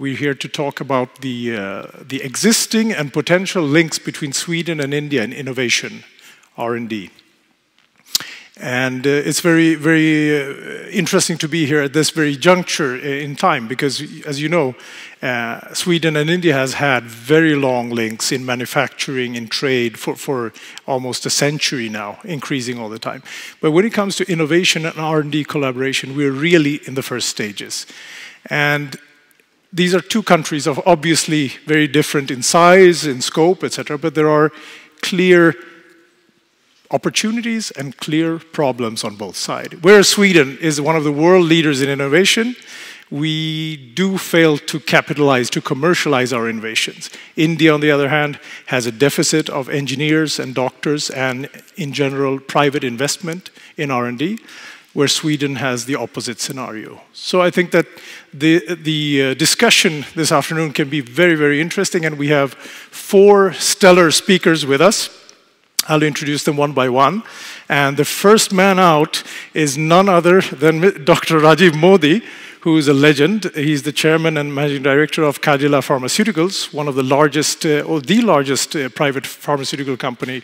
We're here to talk about the existing and potential links between Sweden and India in innovation, R&D. And it's very, very interesting to be here at this very juncture in time, because, as you know, Sweden and India has had very long links in manufacturing, in trade for almost a century now, increasing all the time. But when it comes to innovation and R&D collaboration, we're really in the first stages. And these are two countries of obviously very different in size, in scope, etc., but there are clear opportunities and clear problems on both sides. Whereas Sweden is one of the world leaders in innovation, we do fail to capitalize, to commercialize our innovations. India, on the other hand, has a deficit of engineers and doctors and, in general, private investment in R&D, where Sweden has the opposite scenario. So I think that the discussion this afternoon can be very, very interesting, and we have 4 stellar speakers with us. I'll introduce them one by one. And the first man out is none other than Dr. Rajiv Modi, who is a legend. He's the chairman and managing director of Cadila Pharmaceuticals, one of the largest, or the largest private pharmaceutical company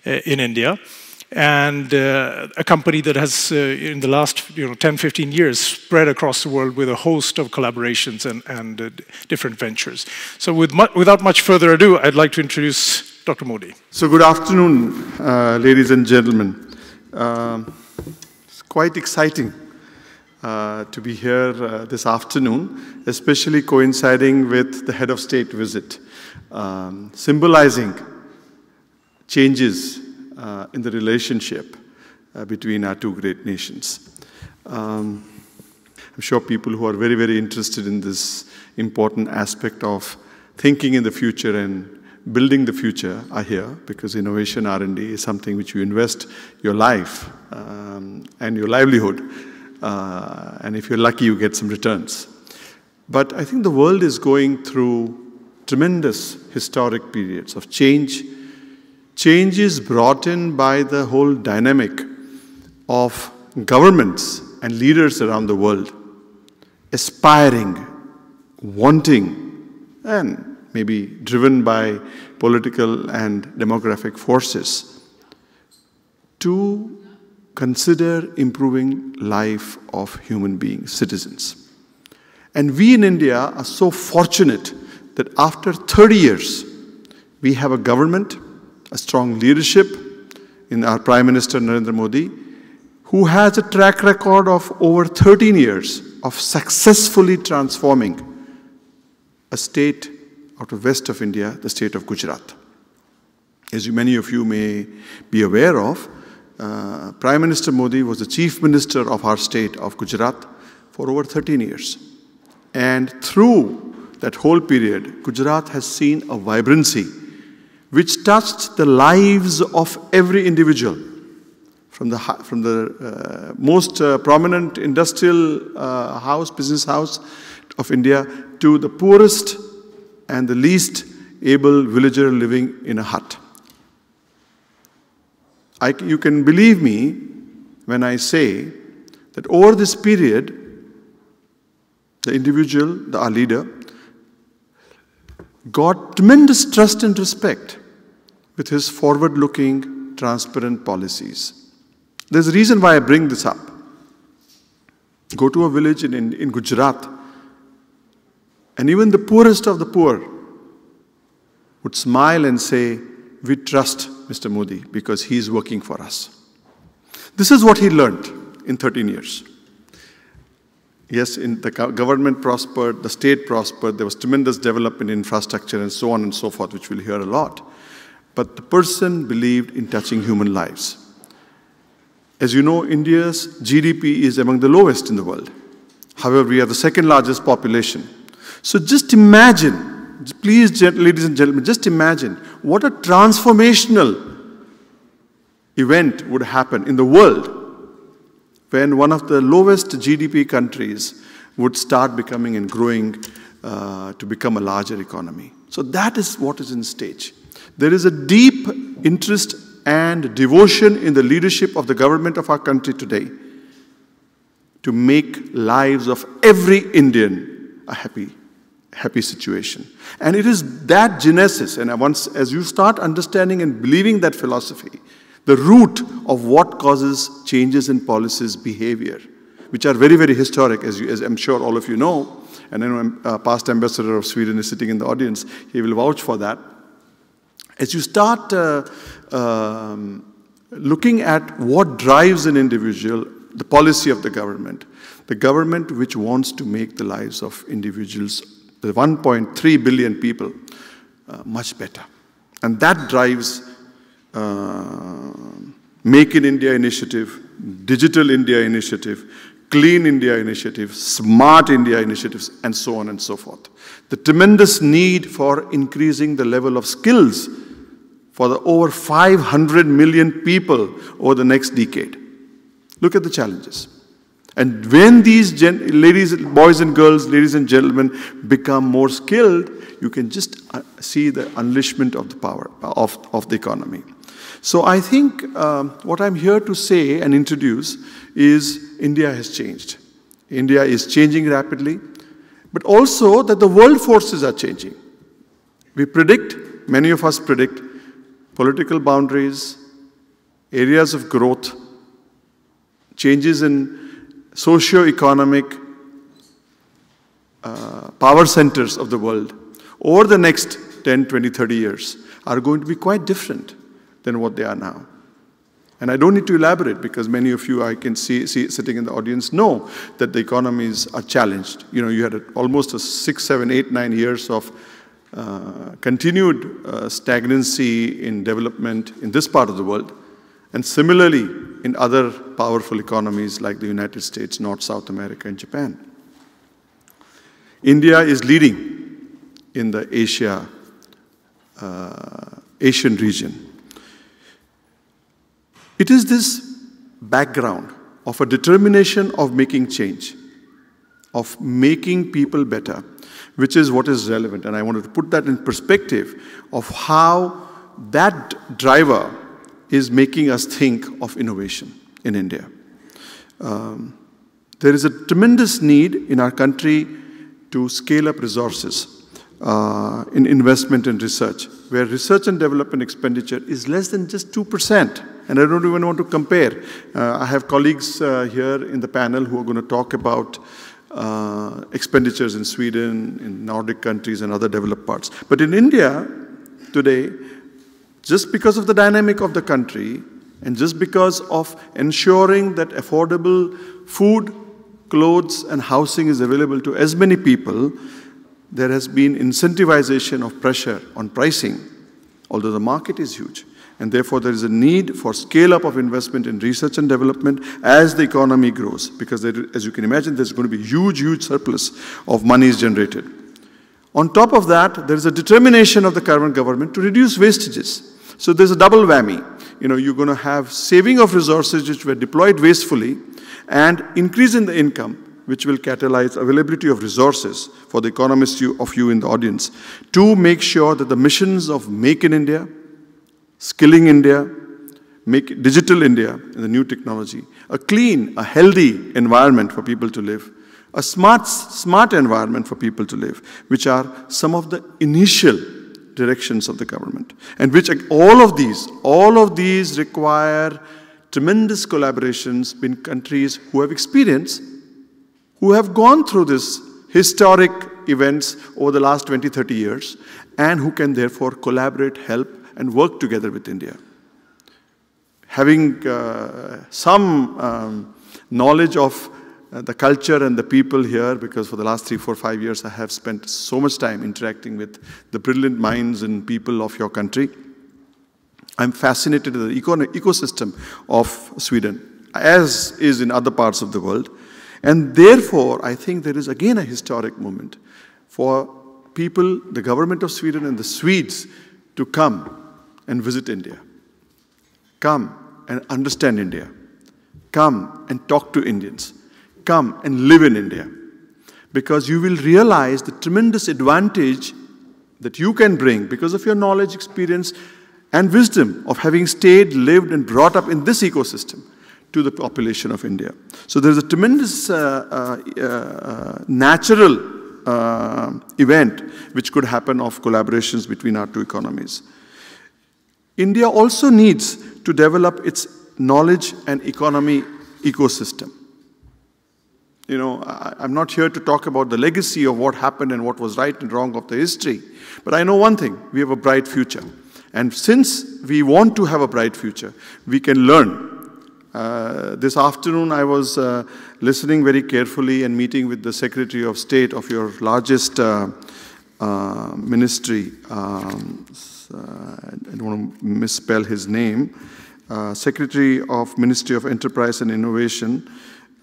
in India. And a company that has, in the last 10-15 years, spread across the world with a host of collaborations and different ventures. So without much further ado, I'd like to introduce Dr. Modi. So good afternoon, ladies and gentlemen. It's quite exciting to be here this afternoon, especially coinciding with the head of state visit, symbolizing changes in the relationship between our two great nations. I'm sure people who are very, very interested in this important aspect of thinking in the future and building the future are here, because innovation R&D is something which you invest your life and your livelihood, and if you're lucky, you get some returns. But I think the world is going through tremendous historic periods of change. Change is brought in by the whole dynamic of governments and leaders around the world aspiring, wanting, and maybe driven by political and demographic forces to consider improving life of human beings, citizens. And we in India are so fortunate that after 30 years, we have a government, a strong leadership in our Prime Minister Narendra Modi, who has a track record of over 13 years of successfully transforming a state out of west of India, the state of Gujarat. As many of you may be aware of, Prime Minister Modi was the Chief Minister of our state of Gujarat for over 13 years. And through that whole period, Gujarat has seen a vibrancy which touched the lives of every individual, from the most prominent industrial business house of India, to the poorest and the least able villager living in a hut. You can believe me when I say that over this period, the individual, our leader, got tremendous trust and respect with his forward-looking, transparent policies. There's a reason why I bring this up. Go to a village in Gujarat, and even the poorest of the poor would smile and say, "We trust Mr. Modi because he is working for us." This is what he learned in 13 years. Yes, the government prospered, the state prospered, there was tremendous development in infrastructure and so on and so forth, which we'll hear a lot. But the person believed in touching human lives. As you know, India's GDP is among the lowest in the world. However, we are the second largest population. So just imagine, please, ladies and gentlemen, just imagine what a transformational event would happen in the world when one of the lowest GDP countries would start becoming and growing to become a larger economy. So that is what is in stage. There is a deep interest and devotion in the leadership of the government of our country today to make lives of every Indian a happy happy situation. And it is that genesis, and once as you start understanding and believing that philosophy, the root of what causes changes in policies behavior, which are very, very historic, as I'm sure all of you know, and I know past ambassador of Sweden is sitting in the audience, he will vouch for that. As you start looking at what drives an individual, the policy of the government which wants to make the lives of individuals, the 1.3 billion people, much better. And that drives Make in India initiative, Digital India initiative, Clean India initiative, Smart India initiatives, and so on and so forth. The tremendous need for increasing the level of skills for the over 500 million people over the next decade. Look at the challenges. And when these ladies, boys and girls, ladies and gentlemen, become more skilled, you can just see the unleashment of the power of the economy. So I think what I'm here to say and introduce is India has changed. India is changing rapidly, but also that the world forces are changing. We predict, many of us predict, political boundaries, areas of growth, changes in socio-economic power centers of the world over the next 10, 20, 30 years are going to be quite different than what they are now. And I don't need to elaborate because many of you I can see sitting in the audience know that the economies are challenged. You know, you had almost a 6, 7, 8, 9 years of continued stagnancy in development in this part of the world, and similarly in other powerful economies like the United States, North, South America, and Japan. India is leading in the Asian region. It is this background of a determination of making change, of making people better, which is what is relevant. And I wanted to put that in perspective of how that driver is making us think of innovation in India. There is a tremendous need in our country to scale up resources in investment and research, where research and development expenditure is less than just 2%. And I don't even want to compare. I have colleagues here in the panel who are going to talk about expenditures in Sweden, in Nordic countries, and other developed parts. But in India today, just because of the dynamic of the country, and just because of ensuring that affordable food, clothes, and housing is available to as many people, there has been incentivization of pressure on pricing, although the market is huge. And therefore, there is a need for scale-up of investment in research and development as the economy grows, because there, as you can imagine, there's going to be huge, huge surplus of monies generated. On top of that, there is a determination of the current government to reduce wastages. So there's a double whammy. You know, you're going to have saving of resources which were deployed wastefully and increase in the income, which will catalyze availability of resources for the economists of you in the audience, to make sure that the missions of Make in India, Skilling India, Make Digital India and the new technology, a clean, a healthy environment for people to live, a smart environment for people to live, which are some of the initial directions of the government, and which all of these require tremendous collaborations between countries who have experience, who have gone through this historic events over the last 20, 30 years, and who can therefore collaborate, help, and work together with India. Having some knowledge of the culture and the people here, because for the last 3, 4, 5 years I have spent so much time interacting with the brilliant minds and people of your country. I'm fascinated with the ecosystem of Sweden, as is in other parts of the world. And therefore, I think there is again a historic moment for people, the government of Sweden and the Swedes, to come and visit India. Come and understand India. Come and talk to Indians. Come and live in India. Because you will realize the tremendous advantage that you can bring because of your knowledge, experience, and wisdom of having stayed, lived, and brought up in this ecosystem to the population of India. So there's a tremendous natural event which could happen of collaborations between our two economies. India also needs to develop its knowledge and economy ecosystem. You know, I'm not here to talk about the legacy of what happened and what was right and wrong of the history, but I know one thing: we have a bright future. And since we want to have a bright future, we can learn. This afternoon, I was listening very carefully and meeting with the Secretary of State of your largest ministry. I don't want to misspell his name. Secretary of Ministry of Enterprise and Innovation,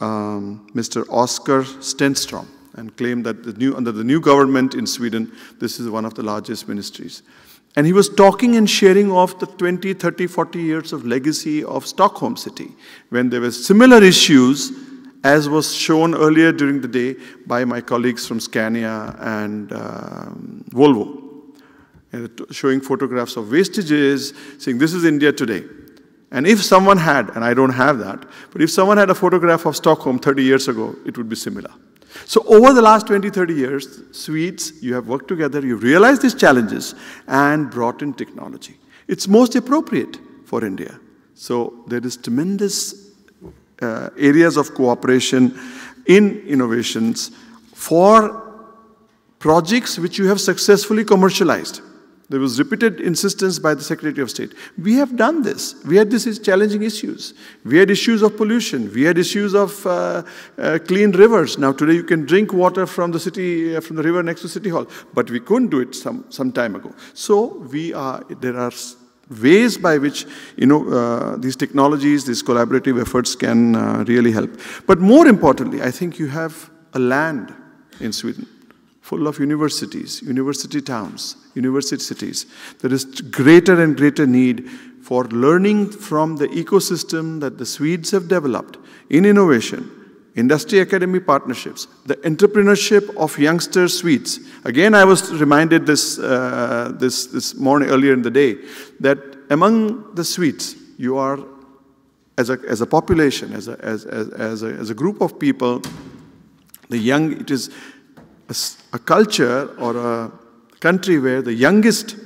Mr. Oscar Stenstrom, and claimed that under the new government in Sweden, this is one of the largest ministries. And he was talking and sharing of the 20, 30, 40 years of legacy of Stockholm City, when there were similar issues, as was shown earlier during the day by my colleagues from Scania and Volvo, showing photographs of wastages, saying this is India today. And if someone had, and I don't have that, but if someone had a photograph of Stockholm 30 years ago, it would be similar. So over the last 20, 30 years, Swedes, you have worked together, you realized these challenges and brought in technology. It's most appropriate for India. So there is tremendous areas of cooperation in innovations for projects which you have successfully commercialized. There was repeated insistence by the Secretary of State. We have done this. We had these challenging issues. We had issues of pollution. We had issues of clean rivers. Now today you can drink water from the city, from the river next to City Hall. But we couldn't do it some time ago. So there are ways by which these technologies, these collaborative efforts can really help. But more importantly, I think you have a land in Sweden full of universities, university towns, university cities. There is greater and greater need for learning from the ecosystem that the Swedes have developed in innovation, industry academy partnerships, the entrepreneurship of youngster Swedes. Again, I was reminded this morning, earlier in the day, that among the Swedes, you are, as a population, as a group of people, it is a culture or a country where the youngest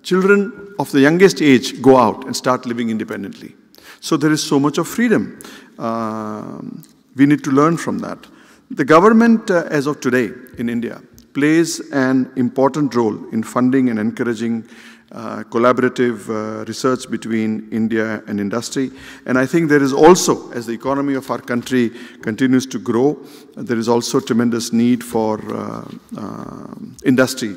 children of the youngest age go out and start living independently. So there is so much of freedom. We need to learn from that. The government, as of today in India, plays an important role in funding and encouraging collaborative research between India and industry. And I think there is also, as the economy of our country continues to grow, there is also tremendous need for industry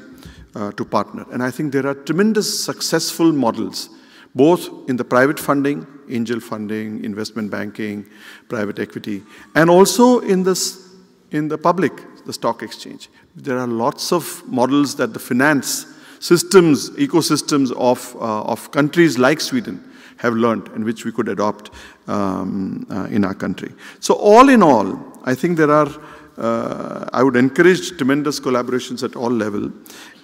to partner. And I think there are tremendous successful models, both in the private funding, angel funding, investment banking, private equity, and also in the public, the stock exchange. There are lots of models that the finance systems, ecosystems of countries like Sweden have learned and which we could adopt in our country. So all in all, I think there are, I would encourage tremendous collaborations at all levels.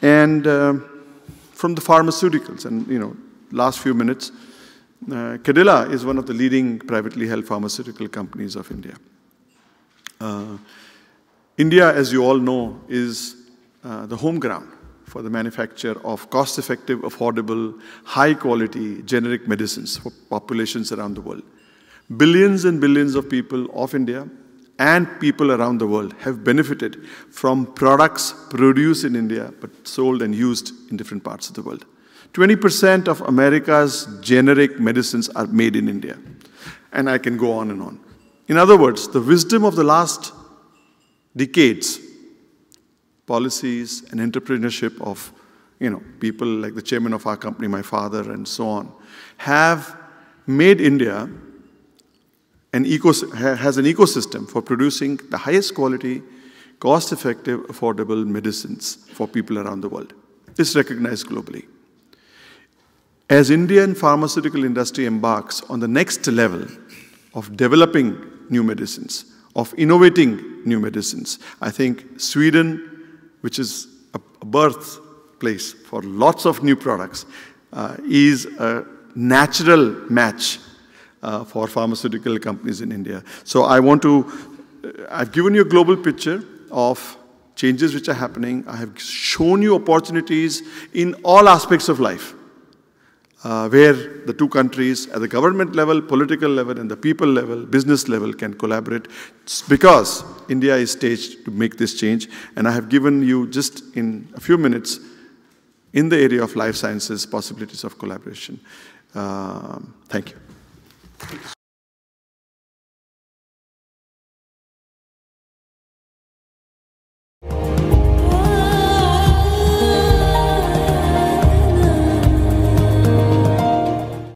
And from the pharmaceuticals, and last few minutes, Cadila is one of the leading privately held pharmaceutical companies of India. India, as you all know, is the home ground for the manufacture of cost-effective, affordable, high-quality generic medicines for populations around the world. Billions and billions of people of India and people around the world have benefited from products produced in India but sold and used in different parts of the world. 20% of America's generic medicines are made in India. And I can go on and on. In other words, the wisdom of the last decades, policies and entrepreneurship of people like the chairman of our company, my father, and so on, have made India has an ecosystem for producing the highest quality, cost-effective, affordable medicines for people around the world. It's recognized globally. As Indian pharmaceutical industry embarks on the next level of developing new medicines, of innovating new medicines, I think Sweden, which is a birthplace for lots of new products, is a natural match for pharmaceutical companies in India. So I've given you a global picture. of changes which are happening. I have shown you opportunities in all aspects of life, where the two countries at the government level, political level, and the people level, business level can collaborate, because India is staged to make this change. And I have given you just in a few minutes, in the area of life sciences, possibilities of collaboration. Thank you.